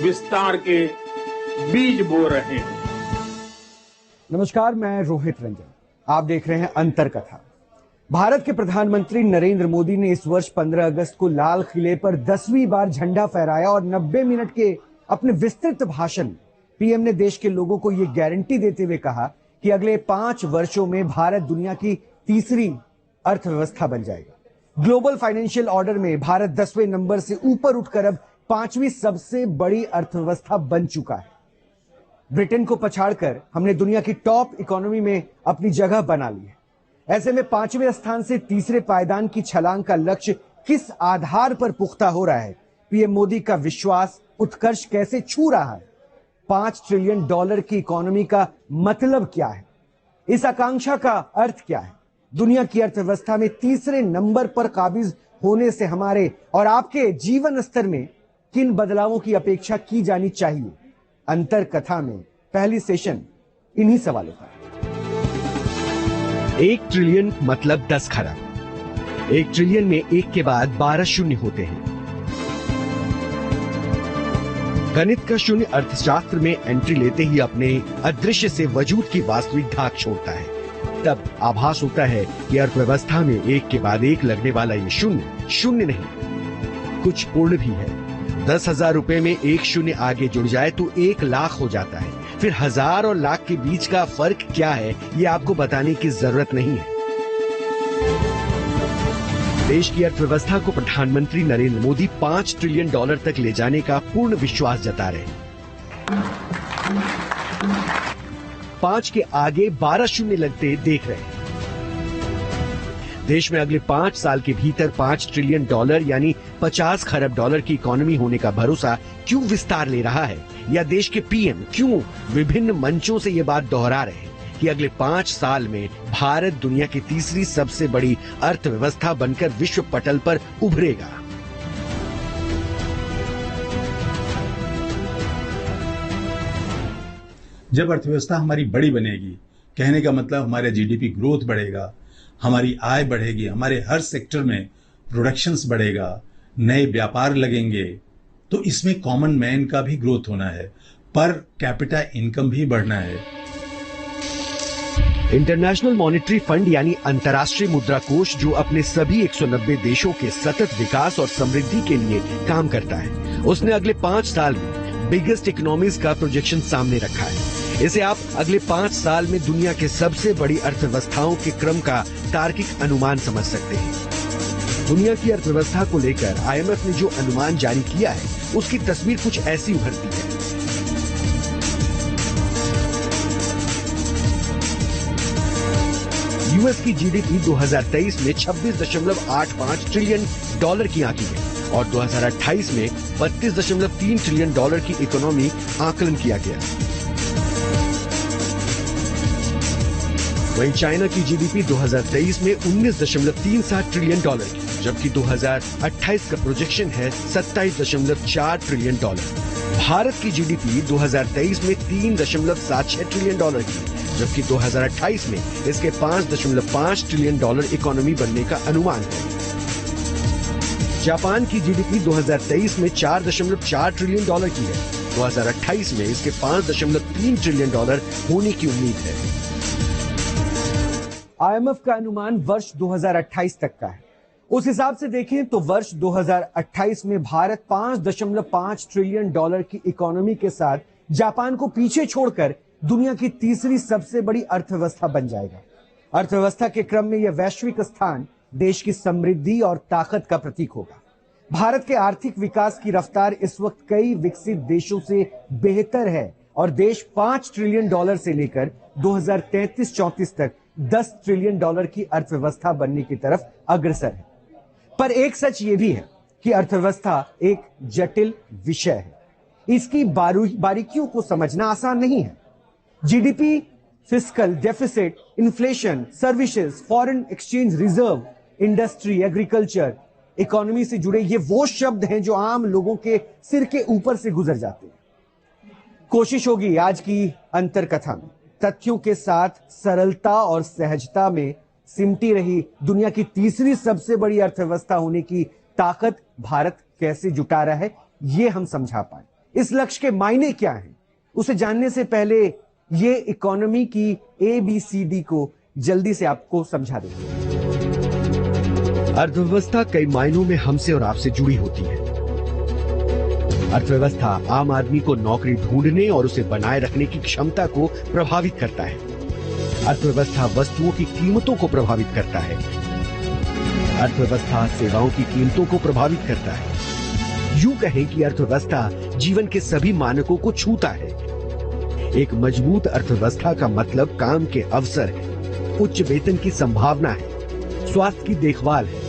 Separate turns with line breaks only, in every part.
विस्तार के बीज बो रहे हैं।
नमस्कार, मैं रोहित रंजन। आप देख रहे हैं अंतर कथा। भारत के प्रधानमंत्री नरेंद्र मोदी ने इस वर्ष 15 अगस्त को लाल किले पर 10वीं बार झंडा फहराया और 90 मिनट के अपने विस्तृत भाषण में पीएम ने देश के लोगों को यह गारंटी देते हुए कहा कि अगले 5 वर्षों में भारत दुनिया की तीसरी अर्थव्यवस्था बन जाएगा। ग्लोबल फाइनेंशियल ऑर्डर में भारत 10वें नंबर से ऊपर उठकर अब 5वीं सबसे बड़ी अर्थव्यवस्था बन चुका है। ब्रिटेन को पछाड़कर हमने दुनिया की टॉप इकोनॉमी में अपनी जगह बना ली है। ऐसे में 5वें स्थान से तीसरे पायदान की छलांग का लक्ष्य किस आधार पर पुख्ता हो रहा है? पीएम मोदी का विश्वास उत्कर्ष कैसे छू रहा है? $5 ट्रिलियन की इकोनॉमी का मतलब क्या है? इस आकांक्षा का अर्थ क्या है? दुनिया की अर्थव्यवस्था में तीसरे नंबर पर काबिज होने से हमारे और आपके जीवन स्तर में किन बदलावों की अपेक्षा की जानी चाहिए? अंतर कथा में पहली सेशन इन्हीं सवालों का।
1 ट्रिलियन मतलब 10 खरब। 1 ट्रिलियन में 1 के बाद 12 शून्य होते हैं। गणित का शून्य अर्थशास्त्र में एंट्री लेते ही अपने अदृश्य से वजूद की वास्तविक धाक छोड़ता है। तब आभास होता है कि अर्थव्यवस्था में 1 के बाद 1 लगने वाला ये शून्य शून्य नहीं, कुछ पूर्ण भी है। 10,000 रुपए में 1 शून्य आगे जुड़ जाए तो 1 लाख हो जाता है। फिर 1000 और लाख के बीच का फर्क क्या है, ये आपको बताने की जरूरत नहीं है। देश की अर्थव्यवस्था को प्रधानमंत्री नरेंद्र मोदी $5 ट्रिलियन तक ले जाने का पूर्ण विश्वास जता रहे हैं। 5 के आगे 12 शून्य लगते देख रहे हैं। देश में अगले 5 साल के भीतर $5 ट्रिलियन यानी 50 खरब डॉलर की इकोनॉमी होने का भरोसा क्यों विस्तार ले रहा है? या देश के पीएम क्यों विभिन्न मंचों से ये बात दोहरा रहे हैं कि अगले 5 साल में भारत दुनिया की तीसरी सबसे बड़ी अर्थव्यवस्था बनकर विश्व पटल पर उभरेगा?
जब अर्थव्यवस्था हमारी बड़ी बनेगी, कहने का मतलब हमारा जीडीपी ग्रोथ बढ़ेगा, हमारी आय बढ़ेगी, हमारे हर सेक्टर में प्रोडक्शंस बढ़ेगा, नए व्यापार लगेंगे, तो इसमें कॉमन मैन का भी ग्रोथ होना है, पर कैपिटा इनकम भी बढ़ना है।
इंटरनेशनल मॉनेटरी फंड यानी अंतर्राष्ट्रीय मुद्रा कोष, जो अपने सभी 190 देशों के सतत विकास और समृद्धि के लिए काम करता है, उसने अगले 5 साल में बिगेस्ट इकोनॉमीज का प्रोजेक्शन सामने रखा है। इसे आप अगले 5 साल में दुनिया के सबसे बड़ी अर्थव्यवस्थाओं के क्रम का तार्किक अनुमान समझ सकते हैं। दुनिया की अर्थव्यवस्था को लेकर आईएमएफ ने जो अनुमान जारी किया है, उसकी तस्वीर कुछ ऐसी उभरती है। यूएस की जीडीपी 2023 में $26.85 ट्रिलियन की आंकी गई और 2028 में $32.3 ट्रिलियन की इकोनॉमी आकलन किया गया। वहीं चाइना की जीडीपी 2023 में $19.37 ट्रिलियन की, जबकि 2028 का प्रोजेक्शन है $27.4 ट्रिलियन। भारत की जीडीपी 2023 में $3.76 ट्रिलियन की, जबकि 2028 में इसके $5.5 ट्रिलियन इकोनॉमी बनने का अनुमान है। जापान की जीडीपी 2023 में $4.4 ट्रिलियन की है। 2028 में इसके $5.3 ट्रिलियन होने की उम्मीद है।
आईएमएफ का अनुमान वर्ष 2028 तक का है। उस हिसाब से देखें तो वर्ष 2028 में भारत $5.5 ट्रिलियन की इकोनॉमी के साथ जापान को पीछे छोड़कर दुनिया की तीसरी सबसे बड़ी अर्थव्यवस्था बन जाएगा। अर्थव्यवस्था के क्रम में यह वैश्विक स्थान देश की समृद्धि और ताकत का प्रतीक होगा। भारत के आर्थिक विकास की रफ्तार इस वक्त कई विकसित देशों से बेहतर है और देश $5 ट्रिलियन से लेकर 2033-34 तक $10 ट्रिलियन की अर्थव्यवस्था बनने की तरफ अग्रसर है। पर एक सच यह भी है कि अर्थव्यवस्था एक जटिल विषय है। इसकी बारीकियों को समझना आसान नहीं है। GDP, fiscal deficit, inflation, services, foreign exchange reserve, industry, agriculture, economy से जुड़े ये वो शब्द हैं जो आम लोगों के सिर के ऊपर से गुजर जाते हैं। कोशिश होगी आज की अंतर कथा में तथ्यों के साथ सरलता और सहजता में सिमटी रही दुनिया की तीसरी सबसे बड़ी अर्थव्यवस्था होने की ताकत भारत कैसे जुटा रहा है, ये हम समझा पाए। इस लक्ष्य के मायने क्या हैं, उसे जानने से पहले ये इकोनॉमी की ABCD को जल्दी से आपको समझा देंगे।
अर्थव्यवस्था कई मायनों में हमसे और आपसे जुड़ी होती है। अर्थव्यवस्था आम आदमी को नौकरी ढूंढने और उसे बनाए रखने की क्षमता को प्रभावित करता है। अर्थव्यवस्था वस्तुओं की कीमतों को प्रभावित करता है। अर्थव्यवस्था सेवाओं की कीमतों को प्रभावित करता है। यूं कहें कि अर्थव्यवस्था जीवन के सभी मानकों को छूता है। एक मजबूत अर्थव्यवस्था का मतलब काम के अवसर है, उच्च वेतन की संभावना है, स्वास्थ्य की देखभाल है,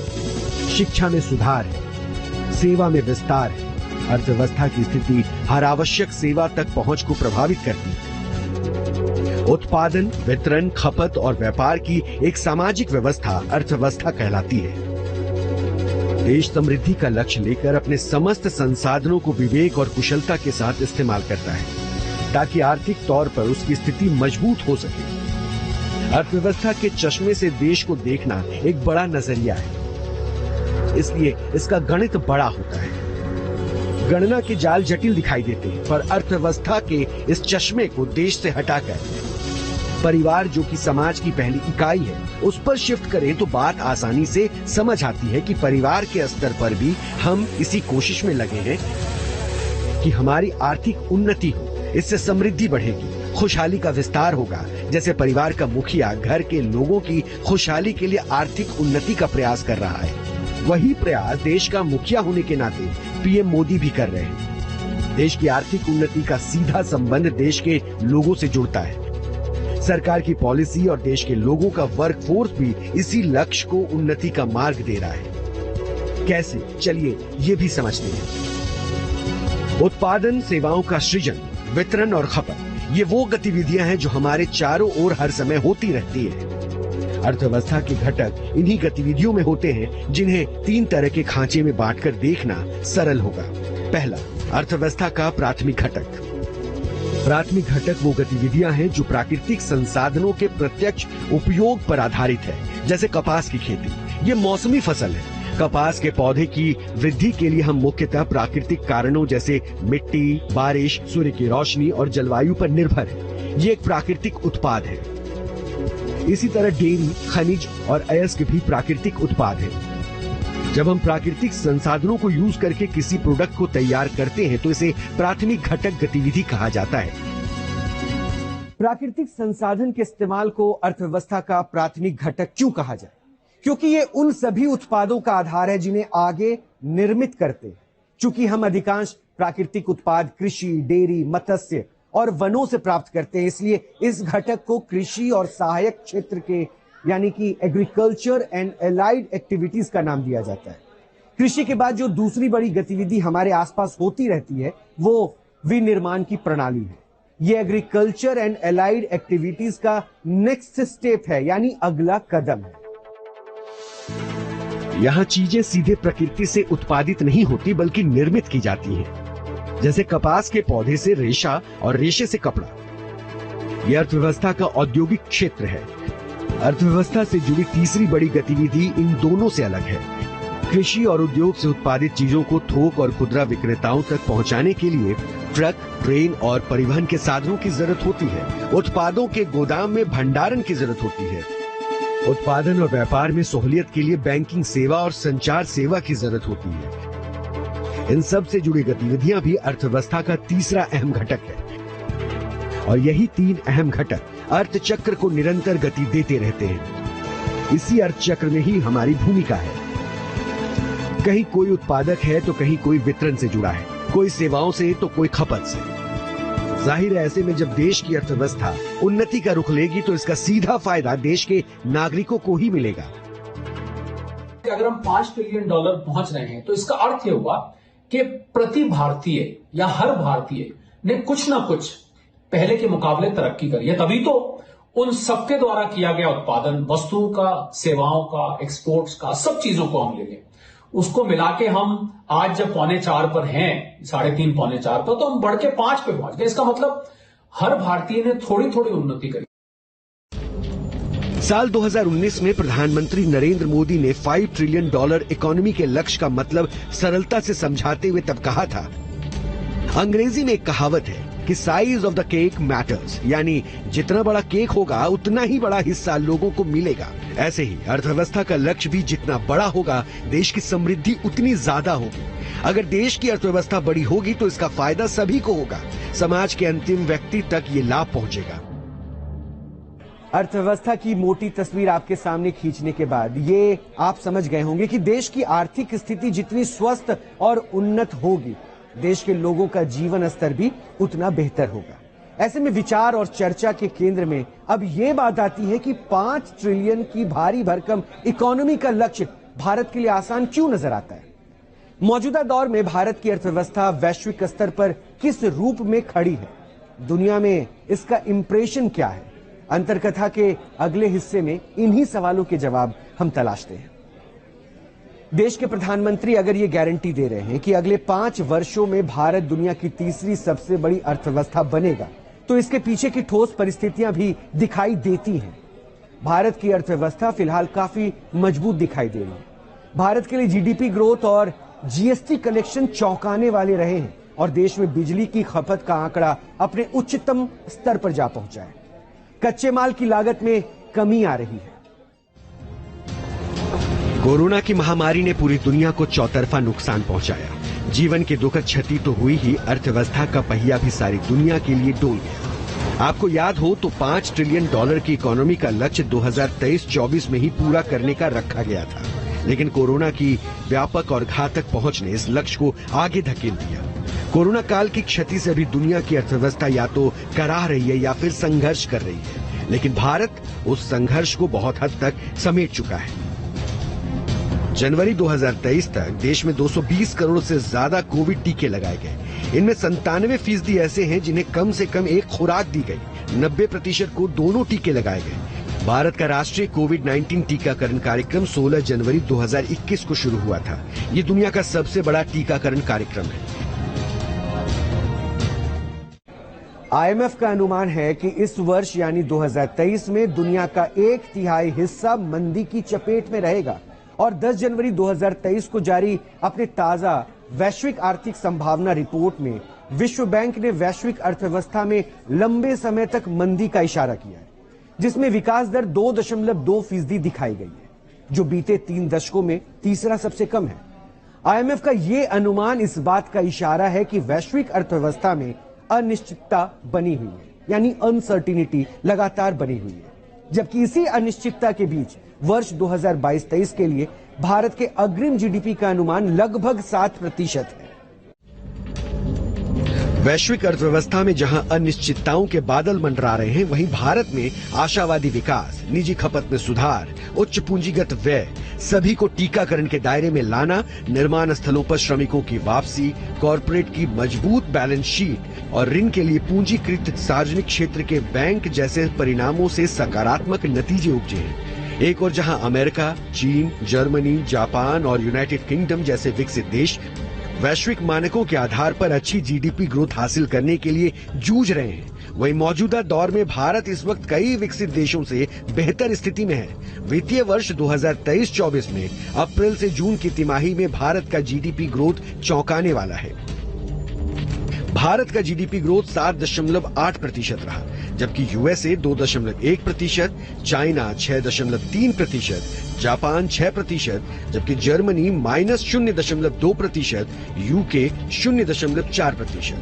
शिक्षा में सुधार है, सेवा में विस्तार है। अर्थव्यवस्था की स्थिति हर आवश्यक सेवा तक पहुंच को प्रभावित करती है। उत्पादन, वितरण, खपत और व्यापार की एक सामाजिक व्यवस्था अर्थव्यवस्था कहलाती है। देश समृद्धि का लक्ष्य लेकर अपने समस्त संसाधनों को विवेक और कुशलता के साथ इस्तेमाल करता है ताकि आर्थिक तौर पर उसकी स्थिति मजबूत हो सके। अर्थव्यवस्था के चश्मे से देश को देखना एक बड़ा नजरिया है, इसलिए इसका गणित बड़ा होता है। गणना के जाल जटिल दिखाई देते हैं, पर अर्थव्यवस्था के इस चश्मे को देश से हटाकर परिवार, जो कि समाज की पहली इकाई है, उस पर शिफ्ट करें तो बात आसानी से समझ आती है कि परिवार के स्तर पर भी हम इसी कोशिश में लगे हैं कि हमारी आर्थिक उन्नति हो, इससे समृद्धि बढ़ेगी, खुशहाली का विस्तार होगा। जैसे परिवार का मुखिया घर के लोगों की खुशहाली के लिए आर्थिक उन्नति का प्रयास कर रहा है, वही प्रयास देश का मुखिया होने के नाते PM मोदी भी कर रहे हैं। देश की आर्थिक उन्नति का सीधा संबंध देश के लोगों से जुड़ता है। सरकार की पॉलिसी और देश के लोगों का वर्कफोर्स भी इसी लक्ष्य को उन्नति का मार्ग दे रहा है। कैसे? चलिए ये भी समझते हैं। उत्पादन, सेवाओं का सृजन, वितरण और खपत, ये वो गतिविधियां हैं जो हमारे चारों ओर हर समय होती रहती है। अर्थव्यवस्था के घटक इन्हीं गतिविधियों में होते हैं जिन्हें 3 तरह के खांचे में बांटकर देखना सरल होगा। पहला, अर्थव्यवस्था का प्राथमिक घटक। प्राथमिक घटक वो गतिविधियां हैं जो प्राकृतिक संसाधनों के प्रत्यक्ष उपयोग पर आधारित है, जैसे कपास की खेती। ये मौसमी फसल है। कपास के पौधे की वृद्धि के लिए हम मुख्यतः प्राकृतिक कारणों जैसे मिट्टी, बारिश, सूर्य की रोशनी और जलवायु पर निर्भर है। ये एक प्राकृतिक उत्पाद है। इसी तरह डेयरी, खनिज और अयस्क भी प्राकृतिक उत्पाद है। जब हम प्राकृतिक संसाधनों को यूज करके किसी प्रोडक्ट को तैयार करते हैं तो इसे प्राथमिक घटक गतिविधि कहा जाता है।
प्राकृतिक संसाधन के इस्तेमाल को अर्थव्यवस्था का प्राथमिक घटक क्यों कहा जाए? क्योंकि ये उन सभी उत्पादों का आधार है जिन्हें आगे निर्मित करते हैं। चूंकि हम अधिकांश प्राकृतिक उत्पाद कृषि, डेयरी, मत्स्य और वनों से प्राप्त करते हैं, इसलिए इस घटक को कृषि और सहायक क्षेत्र के यानी कि एग्रीकल्चर एंड एलाइड एक्टिविटीज का नाम दिया जाता है। कृषि के बाद जो दूसरी बड़ी गतिविधि हमारे आसपास होती रहती है वो विनिर्माण की प्रणाली है। ये एग्रीकल्चर एंड एलाइड एक्टिविटीज का नेक्स्ट स्टेप है, यानी अगला कदम है।
यहाँ चीजें सीधे प्रकृति से उत्पादित नहीं होती बल्कि निर्मित की जाती हैं। जैसे कपास के पौधे से रेशा और रेशे से कपड़ा। यह अर्थव्यवस्था का औद्योगिक क्षेत्र है। अर्थव्यवस्था से जुड़ी तीसरी बड़ी गतिविधि इन दोनों से अलग है। कृषि और उद्योग से उत्पादित चीजों को थोक और खुदरा विक्रेताओं तक पहुंचाने के लिए ट्रक, ट्रेन और परिवहन के साधनों की जरूरत होती है। उत्पादों के गोदाम में भंडारण की जरूरत होती है। उत्पादन और व्यापार में सहूलियत के लिए बैंकिंग सेवा और संचार सेवा की जरूरत होती है। इन सब से जुड़ी गतिविधियां भी अर्थव्यवस्था का तीसरा अहम घटक है। और यही 3 अहम घटक अर्थचक्र को निरंतर गति देते रहते हैं। इसी अर्थचक्र में ही हमारी भूमिका है। कहीं कोई उत्पादक है तो कहीं कोई वितरण से जुड़ा है, कोई सेवाओं से तो कोई खपत से। जाहिर है, ऐसे में जब देश की अर्थव्यवस्था उन्नति का रुख लेगी तो इसका सीधा फायदा देश के नागरिकों को ही मिलेगा।
अगर हम $5 ट्रिलियन पहुंच रहे हैं तो इसका अर्थ यह हुआ कि प्रति भारतीय या हर भारतीय ने कुछ ना कुछ पहले के मुकाबले तरक्की करी है। तभी तो उन सबके द्वारा किया गया उत्पादन, वस्तुओं का, सेवाओं का, एक्सपोर्ट्स का, सब चीजों को हम ले लें, उसको मिला के हम आज जब 3.25 पर हैं, 3.5 पौने 4 पर, तो हम बढ़ के 5 पे पहुंच गए। इसका मतलब हर भारतीय ने थोड़ी थोड़ी उन्नति करी।
साल 2019 में प्रधानमंत्री नरेंद्र मोदी ने $5 ट्रिलियन इकोनॉमी के लक्ष्य का मतलब सरलता से समझाते हुए तब कहा था, अंग्रेजी में एक कहावत है कि size of the cake matters, यानी जितना बड़ा केक होगा उतना ही बड़ा हिस्सा लोगों को मिलेगा। ऐसे ही अर्थव्यवस्था का लक्ष्य भी जितना बड़ा होगा, देश की समृद्धि उतनी ज्यादा होगी। अगर देश की अर्थव्यवस्था बड़ी होगी तो इसका फायदा सभी को होगा, समाज के अंतिम व्यक्ति तक ये लाभ पहुंचेगा।
अर्थव्यवस्था की मोटी तस्वीर आपके सामने खींचने के बाद ये आप समझ गए होंगे कि देश की आर्थिक स्थिति जितनी स्वस्थ और उन्नत होगी, देश के लोगों का जीवन स्तर भी उतना बेहतर होगा। ऐसे में विचार और चर्चा के केंद्र में अब ये बात आती है कि 5 ट्रिलियन की भारी भरकम इकोनॉमी का लक्ष्य भारत के लिए आसान क्यों नजर आता है। मौजूदा दौर में भारत की अर्थव्यवस्था वैश्विक स्तर पर किस रूप में खड़ी है, दुनिया में इसका इंप्रेशन क्या है। अंतरकथा के अगले हिस्से में इन्हीं सवालों के जवाब हम तलाशते हैं। देश के प्रधानमंत्री अगर ये गारंटी दे रहे हैं कि अगले 5 वर्षों में भारत दुनिया की तीसरी सबसे बड़ी अर्थव्यवस्था बनेगा, तो इसके पीछे की ठोस परिस्थितियां भी दिखाई देती हैं। भारत की अर्थव्यवस्था फिलहाल काफी मजबूत दिखाई दे रही है। भारत के लिए जीडीपी ग्रोथ और जीएसटी कलेक्शन चौंकाने वाले रहे हैं और देश में बिजली की खपत का आंकड़ा अपने उच्चतम स्तर पर जा पहुंचा है। कच्चे माल की लागत में कमी आ रही है।
कोरोना की महामारी ने पूरी दुनिया को चौतरफा नुकसान पहुंचाया। जीवन की दुखद क्षति तो हुई ही, अर्थव्यवस्था का पहिया भी सारी दुनिया के लिए डोल गया। आपको याद हो तो $5 ट्रिलियन की इकोनॉमी का लक्ष्य 2023-24 में ही पूरा करने का रखा गया था, लेकिन कोरोना की व्यापक और घातक पहुंच ने इस लक्ष्य को आगे धकेल दिया। कोरोना काल की क्षति से अभी दुनिया की अर्थव्यवस्था या तो कराह रही है या फिर संघर्ष कर रही है, लेकिन भारत उस संघर्ष को बहुत हद तक समेट चुका है। जनवरी 2023 तक देश में 220 करोड़ से ज्यादा कोविड टीके लगाए गए। इनमें 97% ऐसे हैं जिन्हें कम से कम एक खुराक दी गई। 90% को दोनों टीके लगाए गए। भारत का राष्ट्रीय कोविड-19 टीकाकरण कार्यक्रम 16 जनवरी 2021 को शुरू हुआ था। ये दुनिया का सबसे बड़ा टीकाकरण कार्यक्रम है।
आईएमएफ का अनुमान है कि इस वर्ष यानी 2023 में दुनिया का 1/3 हिस्सा मंदी की चपेट में रहेगा और 10 जनवरी 2023 को जारी अपने ताजा वैश्विक आर्थिक संभावना रिपोर्ट में विश्व बैंक ने वैश्विक अर्थव्यवस्था में लंबे समय तक मंदी का इशारा किया है, जिसमें विकास दर 2.2% दिखाई गई है, जो बीते 3 दशकों में तीसरा सबसे कम है। आईएमएफ का यह अनुमान इस बात का इशारा है कि वैश्विक अर्थव्यवस्था में अनिश्चितता बनी हुई है, यानी अनसर्टिनिटी लगातार बनी हुई है, जबकि इसी अनिश्चितता के बीच वर्ष 2022-23 के लिए भारत के अग्रिम जीडीपी का अनुमान लगभग 7% है।
वैश्विक अर्थव्यवस्था में जहां अनिश्चितताओं के बादल मंडरा रहे हैं, वहीं भारत में आशावादी विकास, निजी खपत में सुधार, उच्च पूंजीगत व्यय, सभी को टीकाकरण के दायरे में लाना, निर्माण स्थलों पर श्रमिकों की वापसी, कॉरपोरेट की मजबूत बैलेंस शीट और ऋण के लिए पूंजीकृत सार्वजनिक क्षेत्र के बैंक जैसे परिणामों से सकारात्मक नतीजे उपजे हैं। एक और जहां अमेरिका, चीन, जर्मनी, जापान और यूनाइटेड किंगडम जैसे विकसित देश वैश्विक मानकों के आधार पर अच्छी जीडीपी ग्रोथ हासिल करने के लिए जूझ रहे हैं, वहीं मौजूदा दौर में भारत इस वक्त कई विकसित देशों से बेहतर स्थिति में है। वित्तीय वर्ष 2023-24 में अप्रैल से जून की तिमाही में भारत का जीडीपी ग्रोथ चौंकाने वाला है। भारत का जीडीपी ग्रोथ 7.8% रहा, जबकि यूएसए 2.1%, चाइना 6.3%, जापान 6%, जबकि जर्मनी -0.2%, यूके 0.4%।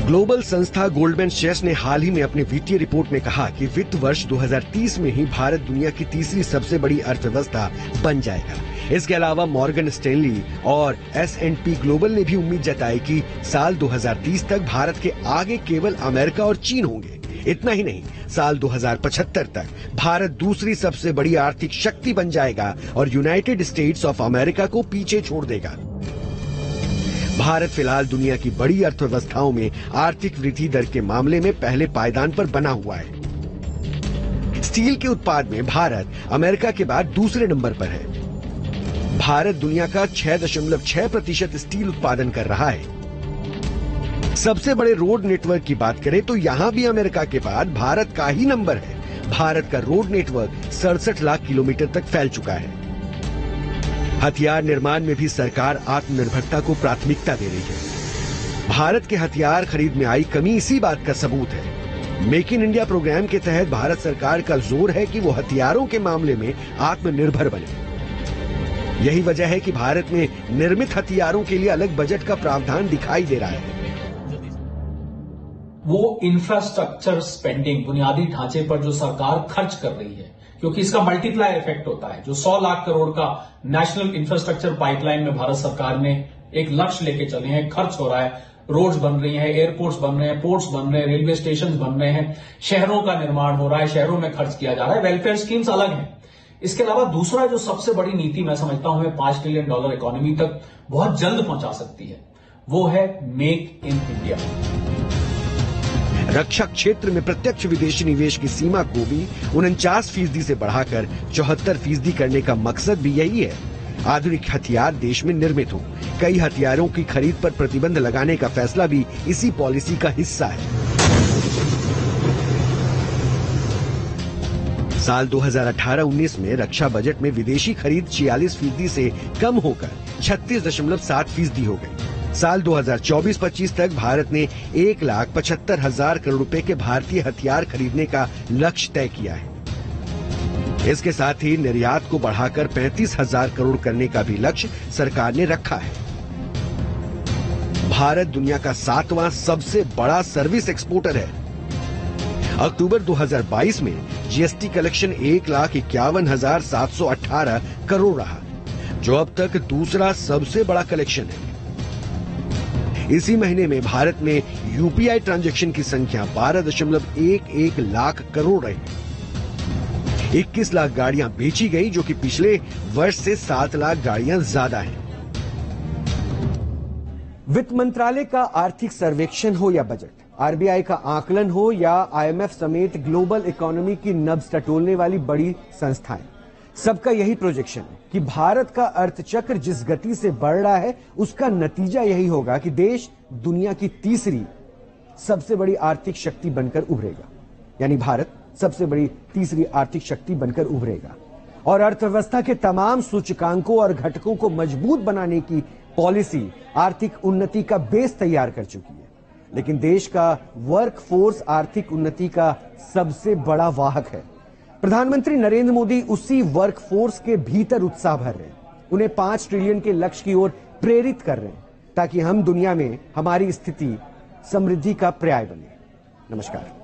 ग्लोबल संस्था गोल्डमैन सैक्स ने हाल ही में अपनी वित्तीय रिपोर्ट में कहा कि वित्त वर्ष 2030 में ही भारत दुनिया की तीसरी सबसे बड़ी अर्थव्यवस्था बन जाएगा। इसके अलावा मॉर्गन स्टैनली और S&P ग्लोबल ने भी उम्मीद जताई कि साल 2030 तक भारत के आगे केवल अमेरिका और चीन होंगे। इतना ही नहीं, साल 2075 तक भारत दूसरी सबसे बड़ी आर्थिक शक्ति बन जाएगा और यूनाइटेड स्टेट्स ऑफ अमेरिका को पीछे छोड़ देगा। भारत फिलहाल दुनिया की बड़ी अर्थव्यवस्थाओं में आर्थिक वृद्धि दर के मामले में पहले पायदान पर बना हुआ है। स्टील के उत्पाद में भारत अमेरिका के बाद दूसरे नंबर पर है। भारत दुनिया का 6.6% स्टील उत्पादन कर रहा है। सबसे बड़े रोड नेटवर्क की बात करें तो यहां भी अमेरिका के बाद भारत का ही नंबर है। भारत का रोड नेटवर्क 67 लाख किलोमीटर तक फैल चुका है। हथियार निर्माण में भी सरकार आत्मनिर्भरता को प्राथमिकता दे रही है। भारत के हथियार खरीद में आई कमी इसी बात का सबूत है। मेक इन इंडिया प्रोग्राम के तहत भारत सरकार का जोर है कि वो हथियारों के मामले में आत्मनिर्भर बने। यही वजह है कि भारत में निर्मित हथियारों के लिए अलग बजट का प्रावधान दिखाई दे रहा है।
वो इंफ्रास्ट्रक्चर स्पेंडिंग, बुनियादी ढांचे पर जो सरकार खर्च कर रही है, क्योंकि इसका मल्टीप्लायर इफेक्ट होता है। जो 100 लाख करोड़ का नेशनल इंफ्रास्ट्रक्चर पाइपलाइन में भारत सरकार ने एक लक्ष्य लेके चले हैं, खर्च हो रहा है, रोड्स बन रही हैं, एयरपोर्ट्स बन रहे हैं, पोर्ट्स बन रहे हैं, रेलवे स्टेशन बन रहे हैं, शहरों का निर्माण हो रहा है, शहरों में खर्च किया जा रहा है, वेलफेयर स्कीम्स अलग हैं। इसके अलावा दूसरा जो सबसे बड़ी नीति मैं समझता हूं $5 ट्रिलियन इकोनॉमी तक बहुत जल्द पहुंचा सकती है, वो है मेक इन इंडिया।
रक्षा क्षेत्र में प्रत्यक्ष विदेशी निवेश की सीमा को भी 49% से बढ़ाकर 74% करने का मकसद भी यही है। आधुनिक हथियार देश में निर्मित हो। कई हथियारों की खरीद पर प्रतिबंध लगाने का फैसला भी इसी पॉलिसी का हिस्सा है। साल 2018-19 में रक्षा बजट में विदेशी खरीद 46% से कम होकर 36.7% हो गई। साल 2024-25 तक भारत ने 1,75,000 करोड़ रुपए के भारतीय हथियार खरीदने का लक्ष्य तय किया है। इसके साथ ही निर्यात को बढ़ाकर 35,000 करोड़ करने का भी लक्ष्य सरकार ने रखा है। भारत दुनिया का 7वां सबसे बड़ा सर्विस एक्सपोर्टर है। अक्टूबर 2022 में जीएसटी कलेक्शन 1,51,718 करोड़ रहा, जो अब तक दूसरा सबसे बड़ा कलेक्शन है। इसी महीने में भारत में यूपीआई ट्रांजैक्शन की संख्या 12.11 लाख करोड़ रही। 21 लाख गाड़ियां बेची गई, जो कि पिछले वर्ष से 7 लाख गाड़ियां ज्यादा हैं।
वित्त मंत्रालय का आर्थिक सर्वेक्षण हो या बजट, आरबीआई का आकलन हो या आईएमएफ समेत ग्लोबल इकोनॉमी की नब्ज टटोलने वाली बड़ी संस्थाएं, सबका यही प्रोजेक्शन है कि भारत का अर्थचक्र जिस गति से बढ़ रहा है, उसका नतीजा यही होगा कि देश दुनिया की तीसरी सबसे बड़ी आर्थिक शक्ति बनकर उभरेगा। यानी भारत सबसे बड़ी तीसरी आर्थिक शक्ति बनकर उभरेगा और अर्थव्यवस्था के तमाम सूचकांकों और घटकों को मजबूत बनाने की पॉलिसी आर्थिक उन्नति का बेस तैयार कर चुकी है। लेकिन देश का वर्कफोर्स आर्थिक उन्नति का सबसे बड़ा वाहक है। प्रधानमंत्री नरेंद्र मोदी उसी वर्कफोर्स के भीतर उत्साह भर रहे हैं, उन्हें 5 ट्रिलियन के लक्ष्य की ओर प्रेरित कर रहे हैं, ताकि हम दुनिया में हमारी स्थिति समृद्धि का पर्याय बने। नमस्कार।